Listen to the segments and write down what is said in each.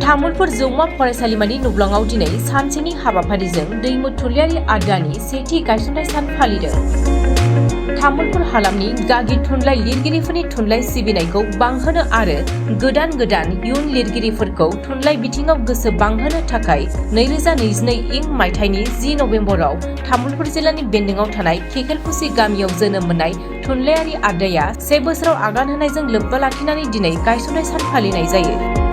तामुलपुर जौमा फरायसालिमानि नुब्लाङाव दिनै सानसेनि हाबाफारिजों दैमु थुनलाइयारि आयदानि सेथि गायसननाय सान फालिदों। तामुलपुर हालामनि गागि थुनलाइ लिरगिरिफोरनि थुनलाइ सिबिनायखौ बांहोनो आरो गोदान इयुन लिरगिरिफोरखौ थुनलाइ बिथिङाव गोसो बांहोनो थाखाय 2022 इं मायथाइनि 10 नबेम्बराव तामुलपुर जिल्लानि बेन्दोंआव थानाय केकेलकुसि गामियाव जोनोम मोननाय थुनलाइयारि आयदाया 1 बोसोराव आगान होनायजों लोब्बा लाखिनानै दिनै गायसननाय सान फालिनाय जायो।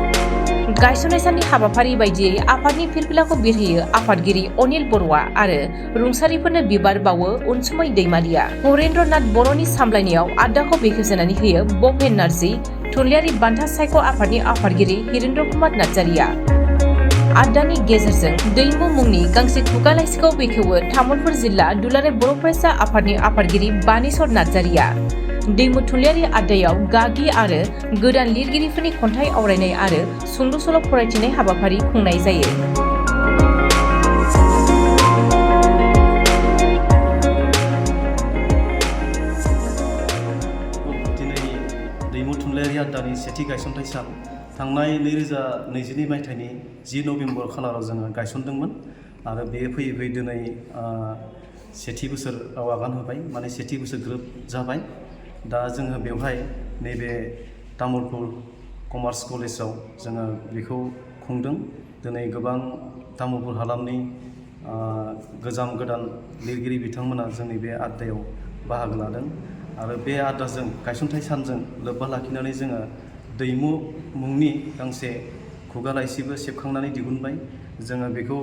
गायसननाय साननि हाबाफारि बायदियै आफादनि फिरफिलाखौ बिरहोयो आफादगिरि अनिल बर'आ आरो रुंसारिफोरनो बिबार बावो अनसुमै दैमारिया। हरेन्द्र नाथ बर'नि सामलायनायाव आयदाखौ बेखेवजेननानै होयो भुपेन नार्जी, थुनलाइयारि बान्था सायख' आफादनि आफादगिरि हिरेन्द्र कुमार नार्जारिया। आयदानि गेजेरजों दैमु मुंनि गांसे खुगा लाइसिखौ बेखेवो तामुलपुर जिल्ला दुलाराय बर' फरायसा आफादनि आफादगिरि बानेश्वर नार्जारिया। दैमु थुनलाइयारि आयदायाव गागि आरो गोदान लिरगिरिफोरनि खन्थाइ आवरायनाय आरो सुंद' सल' फरायथिनाय हाबाफारि खुंनाय जायो। दिनै दैमु थुनलाइयारि आयदानि सेथि गायसनथाय सान थांनाय 2022 मायथाइनि 10 नबेम्बर खालाराव जोङो गायसनदोंमोन आरो बेयो फैयै दिनै सेथि बोसोराव आगान होबाय, माने सेथि बोसोर ग्रोब जाबाय। दा जोङो बेवहाय नैबे तामुलपुर कमार्स कलेजाव जोङो बेखौ खुंदों। दिनै गोबां तामुलपुर हालामनि गोजाम गोदान लिरगिरि बिथांमोना जोंनि बे आयदायाव बाहागो लादों आरो बे आयदाजों गायसनथाय सानजों लोब्बा लाखिनानै जोङो दैमु मुंनि गांसे खुगा लाइसिबो सेबखांनानै दिहुनबाय। जोङो बेखौ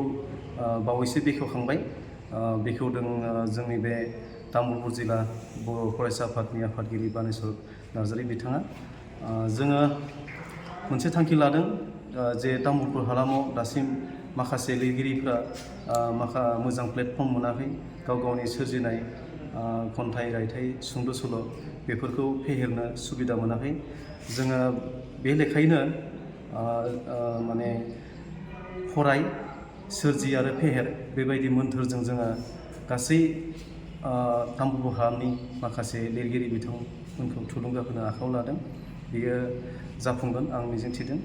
बावैसो बेखेवखांबाय। बेखेवदों जोंनि बे तामुलपुर जिल्ला बर' फरायसा आफादनि आफादगिरि बानेश्वर नार्जारि बिथाङा। जोङो मोनसे थांखि लादों जे तामुलपुर हालामाव दासिम माखासे लिरगिरिफ्रा मोजां प्लेटफर्म मोनाखै, गावनि सोरजिनाय खन्थाइ, रायथाइ, सुंद' सल' बेफोरखौ फेहेरनो सुबिदा मोनाखै। जोङो बे लेखायैनो माने फराय, सोरजि आरो फेहेर बेबायदि मोन्थोरजों जोङो गासै तामुलपुर हालामनि माखासे लिरगिरि बिथांमोनखौ थुलुंगा होनो आखायाव लादों। बेयो जाफुंगोन आं मिजिंथिदों।